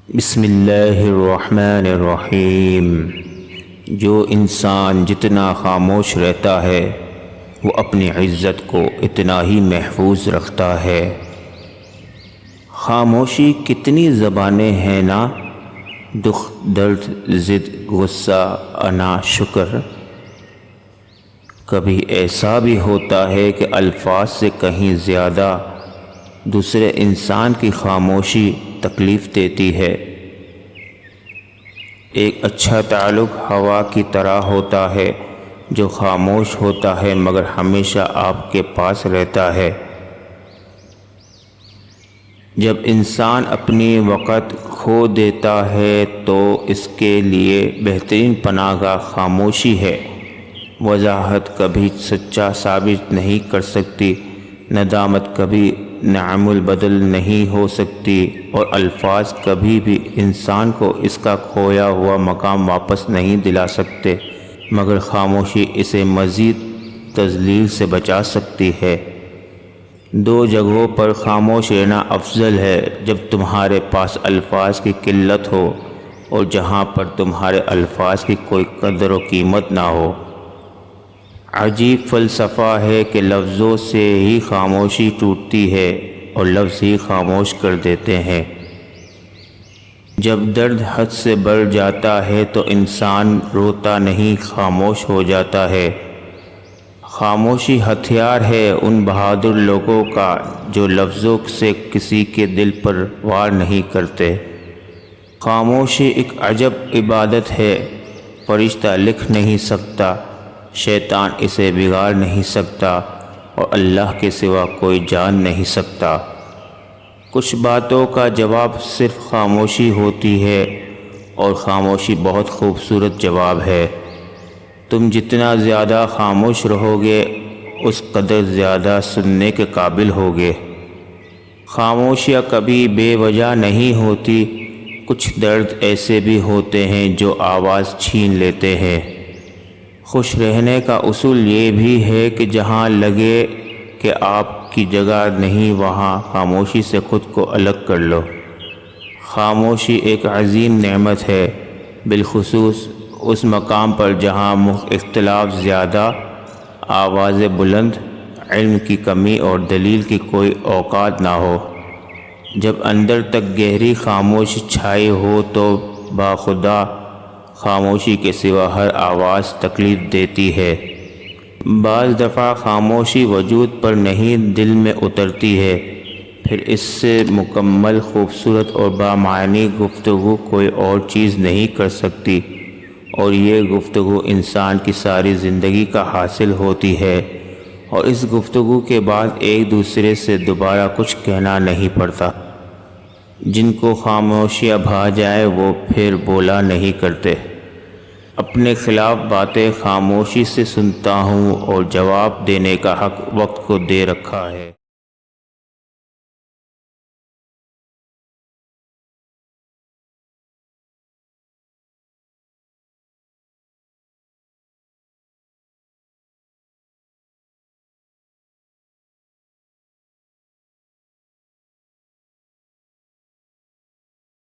بسم اللہ الرحمن الرحیم۔ جو انسان جتنا خاموش رہتا ہے وہ اپنی عزت کو اتنا ہی محفوظ رکھتا ہے۔ خاموشی کتنی زبانیں ہیں نا، دکھ، درد، ضد، غصہ، انا، شکر۔ کبھی ایسا بھی ہوتا ہے کہ الفاظ سے کہیں زیادہ دوسرے انسان کی خاموشی تکلیف دیتی ہے۔ ایک اچھا تعلق ہوا کی طرح ہوتا ہے جو خاموش ہوتا ہے مگر ہمیشہ آپ کے پاس رہتا ہے۔ جب انسان اپنی وقت کھو دیتا ہے تو اس کے لیے بہترین پناہ گاہ خاموشی ہے۔ وضاحت کبھی سچا ثابت نہیں کر سکتی، ندامت کبھی نعم البدل نہیں ہو سکتی، اور الفاظ کبھی بھی انسان کو اس کا کھویا ہوا مقام واپس نہیں دلا سکتے، مگر خاموشی اسے مزید تذلیل سے بچا سکتی ہے۔ دو جگہوں پر خاموش رہنا افضل ہے، جب تمہارے پاس الفاظ کی قلت ہو اور جہاں پر تمہارے الفاظ کی کوئی قدر و قیمت نہ ہو۔ عجیب فلسفہ ہے کہ لفظوں سے ہی خاموشی ٹوٹتی ہے اور لفظ ہی خاموش کر دیتے ہیں۔ جب درد حد سے بڑھ جاتا ہے تو انسان روتا نہیں، خاموش ہو جاتا ہے۔ خاموشی ہتھیار ہے ان بہادر لوگوں کا جو لفظوں سے کسی کے دل پر وار نہیں کرتے۔ خاموشی ایک عجب عبادت ہے، فرشتہ لکھ نہیں سکتا، شیطان اسے بگاڑ نہیں سکتا، اور اللہ کے سوا کوئی جان نہیں سکتا۔ کچھ باتوں کا جواب صرف خاموشی ہوتی ہے، اور خاموشی بہت خوبصورت جواب ہے۔ تم جتنا زیادہ خاموش رہو گے اس قدر زیادہ سننے کے قابل ہوگے۔ خاموشیاں کبھی بے وجہ نہیں ہوتی، کچھ درد ایسے بھی ہوتے ہیں جو آواز چھین لیتے ہیں۔ خوش رہنے کا اصول یہ بھی ہے کہ جہاں لگے کہ آپ کی جگہ نہیں وہاں خاموشی سے خود کو الگ کر لو۔ خاموشی ایک عظیم نعمت ہے، بالخصوص اس مقام پر جہاں اختلاف زیادہ، آوازیں بلند، علم کی کمی اور دلیل کی کوئی اوقات نہ ہو۔ جب اندر تک گہری خاموشی چھائی ہو تو باخدا خاموشی کے سوا ہر آواز تکلیف دیتی ہے۔ بعض دفعہ خاموشی وجود پر نہیں دل میں اترتی ہے، پھر اس سے مکمل، خوبصورت اور بامعنی گفتگو کوئی اور چیز نہیں کر سکتی، اور یہ گفتگو انسان کی ساری زندگی کا حاصل ہوتی ہے، اور اس گفتگو کے بعد ایک دوسرے سے دوبارہ کچھ کہنا نہیں پڑتا۔ جن کو خاموشیاں بھا جائے وہ پھر بولا نہیں کرتے۔ اپنے خلاف باتیں خاموشی سے سنتا ہوں اور جواب دینے کا حق وقت کو دے رکھا ہے۔